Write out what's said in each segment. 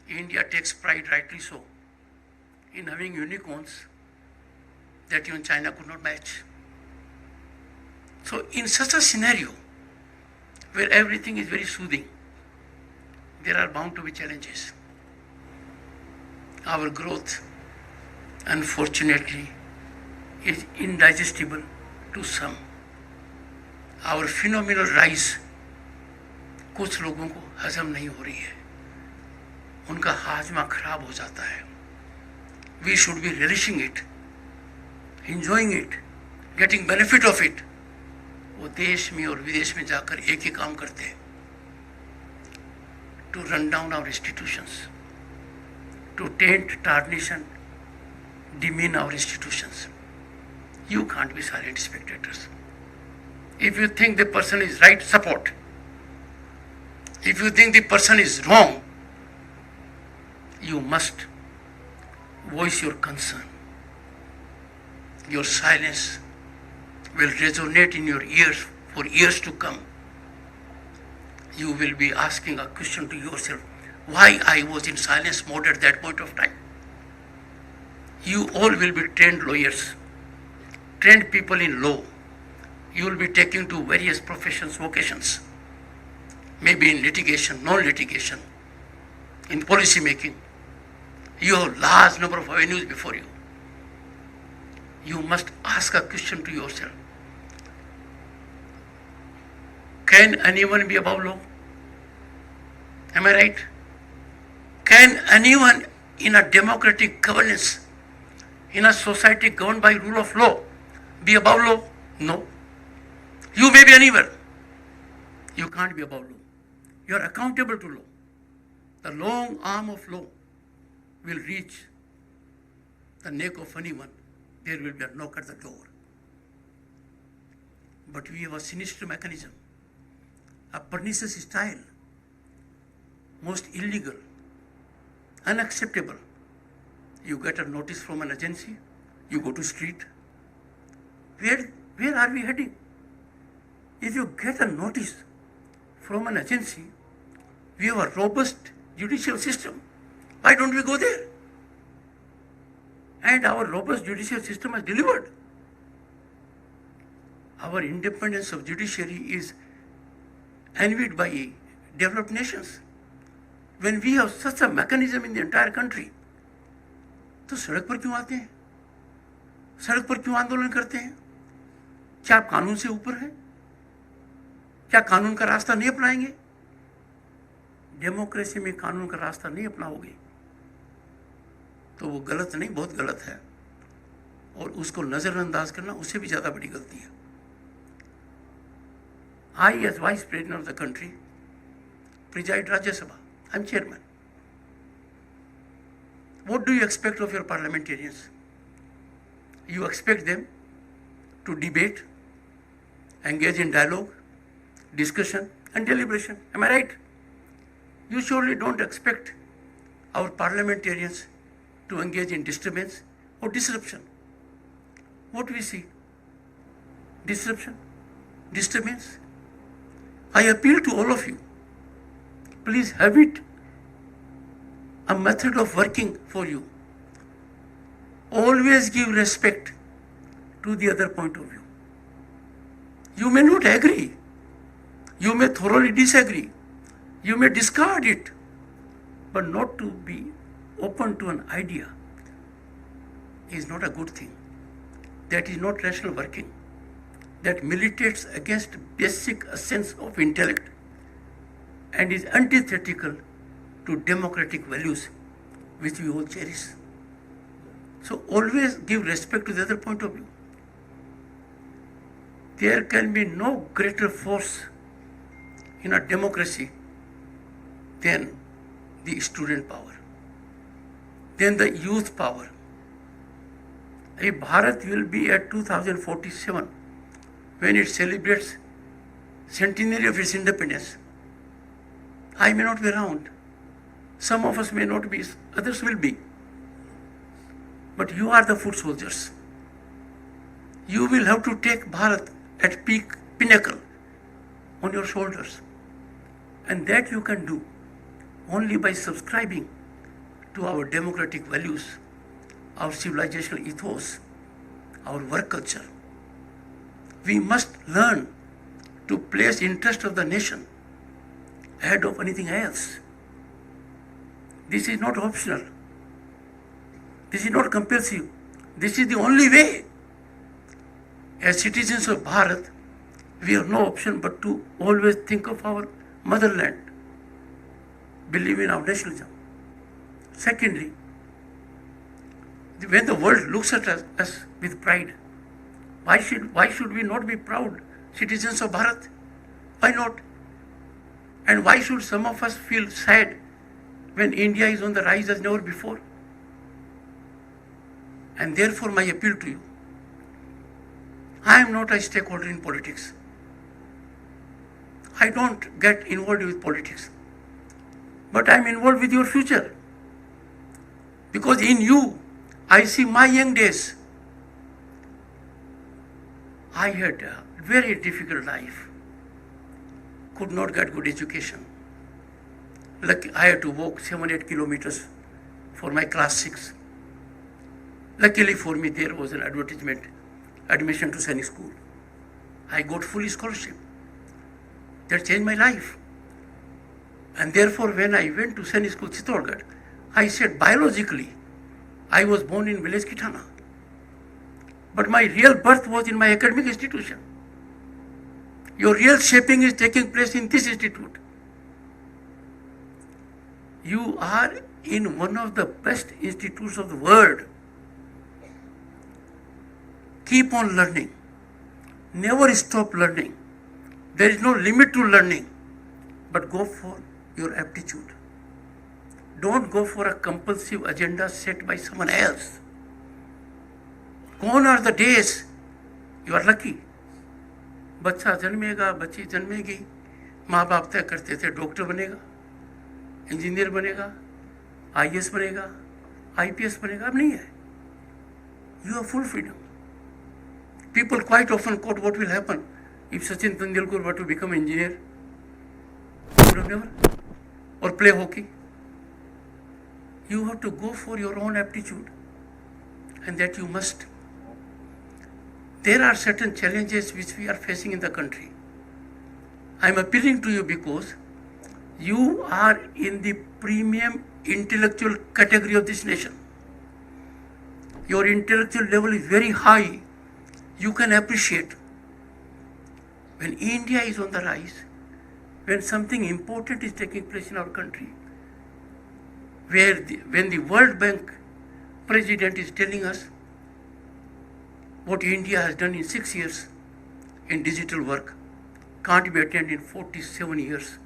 India takes pride, rightly so, in having unicorns that even China could not match. So in such a scenario, where everything is very soothing, there are bound to be challenges. Our growth, unfortunately, is indigestible to some. Our phenomenal rise कुछ लोगों को हजम नहीं हो रही है, उनका हाजमा खराब हो जाता है. We should be relishing it, enjoying it, getting benefit of it. वो देश में और विदेश में जाकर एक ही काम करते हैं, to run down our institutions, to taint, tarnish and demean our institutions. You can't be silent spectators. If you think the person is right, support. If you think the person is wrong, you must voice your concern. Your silence will resonate in your ears for years to come. You will be asking a question to yourself, why I was in silence mode at that point of time. You all will be trained lawyers, trained people in law. You will be taken to various professions, vocations, maybe in litigation, non-litigation, in policy making. You have large number of avenues before you. You must ask a question to yourself. Can anyone be above law? Am I right? Can anyone in a democratic governance, in a society governed by rule of law, be above law? No. You may be anywhere. You can't be above law. You are accountable to law. The long arm of law will reach the neck of anyone. There will be a knock at the door. But we have a sinister mechanism, a pernicious style, most illegal, unacceptable. You get a notice from an agency, you go to street. Where are we heading? If you get a notice from an agency, we have a robust judicial system. Why don't we go there? And our robust judicial system has delivered. Our independence of judiciary is envied by developed nations. When we have such a mechanism in the entire country, तो सड़क पर क्यों आते हैं? सड़क पर क्यों आंदोलन करते हैं? क्या आप कानून से ऊपर हैं? क्या कानून का रास्ता नहीं अपनाएंगे? डेमोक्रेसी में कानून का रास्ता नहीं अपनाओगे तो वो गलत नहीं, बहुत गलत है, और उसको नजरअंदाज करना उससे भी ज्यादा बड़ी गलती है. I, as Vice President of the country, preside Rajya Sabha. I'm chairman. What do you expect of your parliamentarians? You expect them to debate, engage in dialogue, discussion and deliberation. Am I right? You surely don't expect our parliamentarians to engage in disturbance or disruption. What we see? Disruption, disturbance. I appeal to all of you. Please have it a method of working for you. Always give respect to the other point of view. You may not agree. You may thoroughly disagree. You may discard it. But not to be open to an idea is not a good thing. That is not rational working. That militates against basic essence of intellect and is antithetical to democratic values which we all cherish. So always give respect to the other point of view. There can be no greater force in a democracy than the student power, than the youth power. If Bharat will be at 2047 when it celebrates centenary of its independence. I may not be around. Some of us may not be, others will be. But you are the foot soldiers. You will have to take Bharat at pinnacle on your shoulders. And that you can do only by subscribing to our democratic values, our civilizational ethos, our work culture. We must learn to place interest of the nation ahead of anything else. This is not optional. This is not compulsive. This is the only way. As citizens of Bharat, we have no option but to always think of our motherland, believe in our nationalism. Secondly, when the world looks at us with pride, why should we not be proud citizens of Bharat? Why not? And why should some of us feel sad when India is on the rise as never before? And therefore my appeal to you, I am not a stakeholder in politics. I don't get involved with politics. But I am involved with your future. Because in you, I see my young days. I had a very difficult life. Could not get good education. Lucky, I had to walk 7-8 kilometers for my class 6. Luckily for me, there was an advertisement, admission to Sainik school. I got full scholarship. That changed my life. And therefore, when I went to Sainik school, Chittorgarh, I said biologically, I was born in village Kitana. But my real birth was in my academic institution. Your real shaping is taking place in this institute. You are in one of the best institutes of the world. Keep on learning. Never stop learning. There is no limit to learning. But go for your aptitude. Don't go for a compulsive agenda set by someone else. Gone are the days. You are lucky. बच्चा जन्मेगा, बच्ची जन्मेगी, माँ बाप तय करते थे doctor बनेगा, engineer बनेगा, IAS बनेगा, आईपीएस बनेगा. अब नहीं है. You have full freedom. People quite often quote what will happen if Sachin Tendulkar were to become an engineer. He would have never. Or play hockey. You have to go for your own aptitude, and that you must. There are certain challenges which we are facing in the country. I am appealing to you because you are in the premium intellectual category of this nation. Your intellectual level is very high. You can appreciate. When India is on the rise, when something important is taking place in our country, when the World Bank president is telling us what India has done in 6 years in digital work can't be attained in 47 years.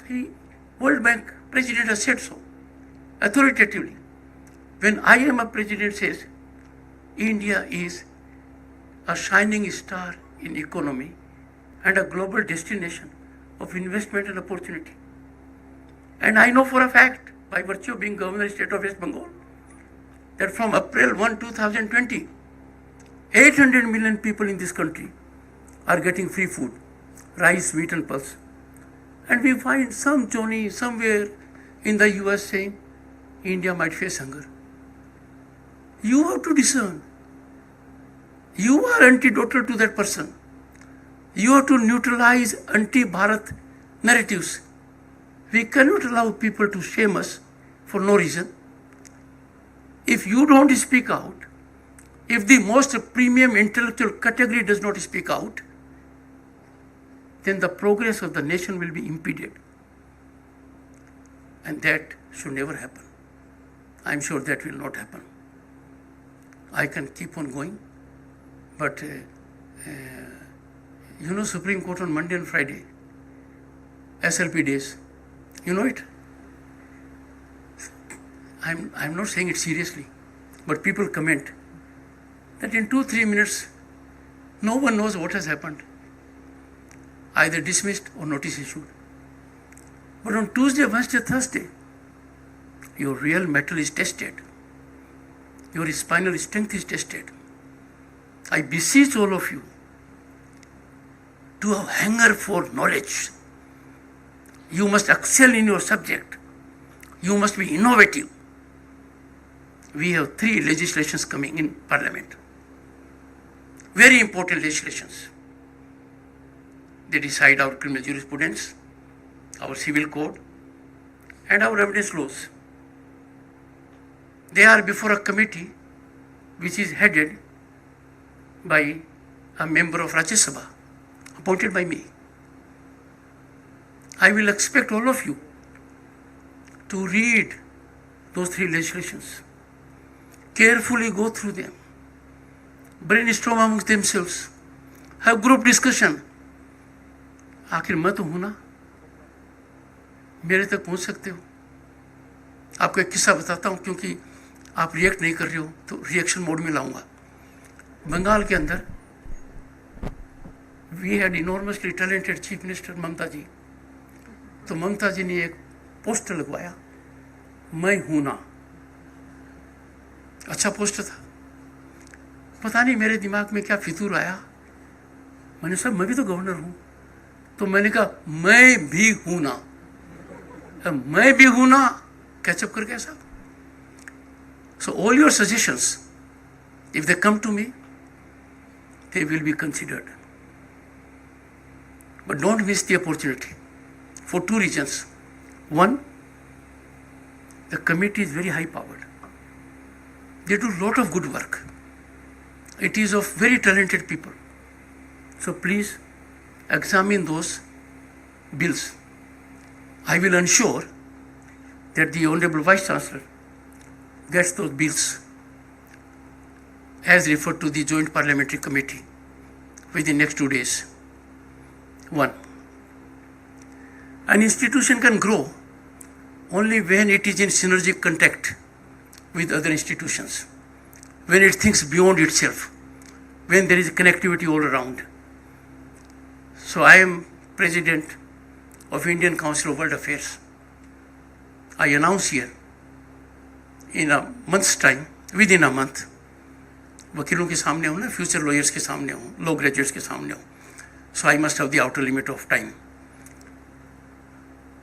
The World Bank president has said so, authoritatively. When IMF president says India is a shining star in economy and a global destination of investment and opportunity. And I know for a fact, by virtue of being governor of the state of West Bengal, that from April 1, 2020, 800 million people in this country are getting free food, rice, wheat and pulse. And we find some Johnny somewhere in the US saying India might face hunger. You have to discern. You are antidotal to that person. You have to neutralize anti-Bharat narratives. We cannot allow people to shame us for no reason. If you don't speak out, if the most premium intellectual category does not speak out, then the progress of the nation will be impeded. And that should never happen. I am sure that will not happen. I can keep on going, but Supreme Court on Monday and Friday, SLP days, you know it. I'm not saying it seriously, but people comment that in 2-3 minutes, no one knows what has happened, either dismissed or notice issued. But on Tuesday, Wednesday, Thursday, your real mettle is tested. Your spinal strength is tested. I beseech all of you to have hunger for knowledge. You must excel in your subject. You must be innovative. we have 3 legislations coming in Parliament. Very important legislations. They decide our criminal jurisprudence, our civil code, and our evidence laws. They are before a committee which is headed by a member of Rajya Sabha, appointed by me. I will expect all of you to read those 3 legislations, carefully go through them, brainstorm amongst themselves, have group discussion. आखिर मैं तो हूं ना, मेरे तक पहुंच सकते हो. आपको एक किस्सा बताता हूं, क्योंकि आप रिएक्ट नहीं कर रहे हो तो रिएक्शन मोड में लाऊंगा. बंगाल के अंदर we had enormously talented chief minister Mamata ji. तो ममता जी ने एक पोस्टर लगवाया, मैं हूं ना. अच्छा पोस्टर था. पता नहीं मेरे दिमाग में क्या फितूर आया, मैंने साहब मैं भी तो गवर्नर हूं. तो मैंने कहा मैं भी हूं ना. मैं भी हूं ना कैचअप कर गया साहब. So all your suggestions, if they come to me, they will be considered. But don't miss the opportunity for 2 reasons. One, the committee is very high powered. They do a lot of good work. It is of very talented people. So please examine those bills. I will ensure that the Honorable Vice Chancellor gets those bills as referred to the Joint Parliamentary Committee within the next 2 days. 1. An institution can grow only when it is in synergic contact with other institutions, when it thinks beyond itself, when there is connectivity all around. So I am President of Indian Council of World Affairs. I announce here, in a month's time, within a month, वकीलों के सामने हूँ ना, future lawyers के सामने हूँ, law graduates के सामने हूँ. So I must have the outer limit of time.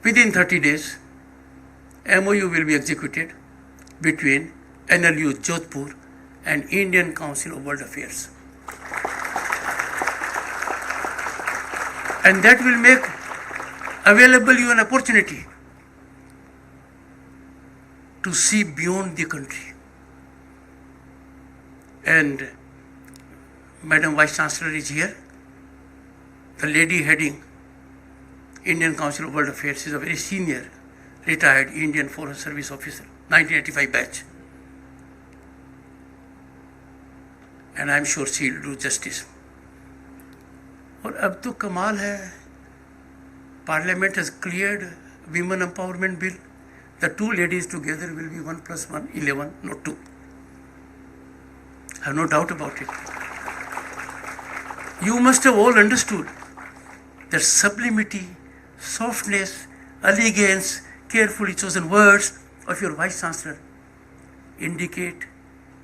Within 30 days, MOU will be executed between NLU Jodhpur and Indian Council of World Affairs. And that will make available you an opportunity to see beyond the country. And Madam Vice Chancellor is here. The lady heading Indian Council of World Affairs is a very senior, retired Indian Foreign Service officer, 1985 batch. And I am sure she will do justice. और अब तो कमाल है, Parliament has cleared Women Empowerment Bill. The 2 ladies together will be 1 + 1, 11, not 2. I have no doubt about it. You must have all understood that sublimity, softness, elegance, carefully chosen words of your Vice Chancellor indicate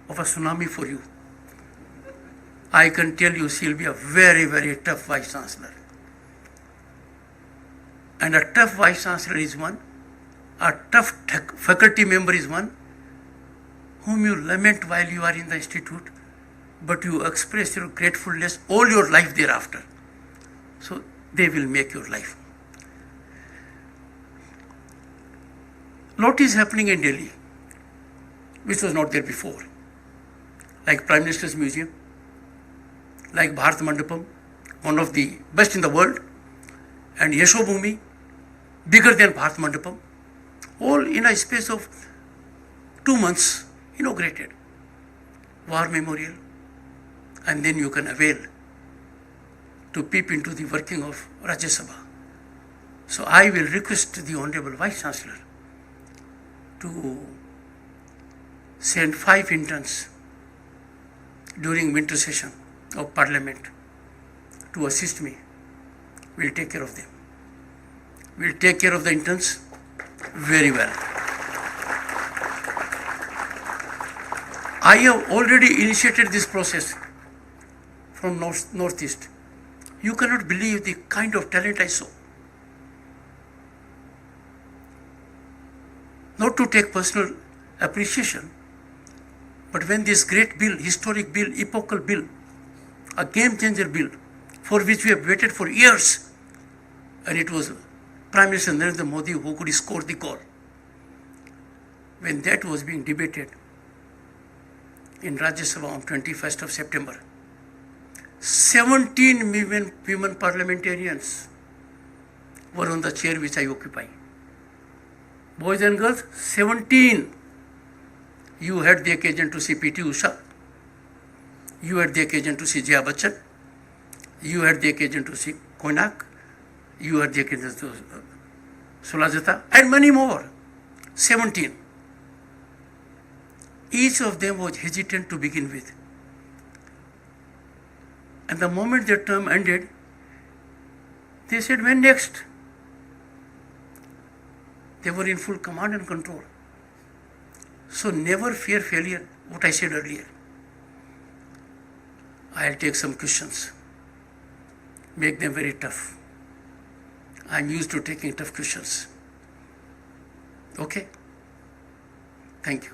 of a tsunami for you. I can tell you she will be a very, very tough Vice Chancellor. And a tough Vice Chancellor is one, a tough faculty member is one, whom you lament while you are in the institute, but you express your gratefulness all your life thereafter. So they will make your life. Lot is happening in Delhi, which was not there before, like Prime Minister's Museum, like Bharat Mandapam, one of the best in the world, and Yashobhumi, bigger than Bharat Mandapam, all in a space of 2 months inaugurated. War Memorial, and then you can avail to peep into the working of Rajya Sabha. So I will request the Honorable Vice Chancellor to send 5 interns during winter session of Parliament to assist me. We'll take care of them. We'll take care of the interns very well. I have already initiated this process from Northeast. You cannot believe the kind of talent I saw. Not to take personal appreciation, But when this great bill, historic bill, epochal bill, a game changer bill, for which we have waited for years, and it was Prime Minister Narendra Modi who could score the goal. When that was being debated in Rajya Sabha on 21st of September, 17 women parliamentarians were on the chair which I occupy. Boys and girls, 17. You had the occasion to see P.T. Usha. You had the occasion to see Jaya Bachchan. You had the occasion to see Konak. You had the occasion to Sulajata, and many more. 17. Each of them was hesitant to begin with. And the moment their term ended, they said, when next? They were in full command and control. So never fear failure, what I said earlier. I'll take some questions, make them very tough. I'm used to taking tough questions. Okay? Thank you.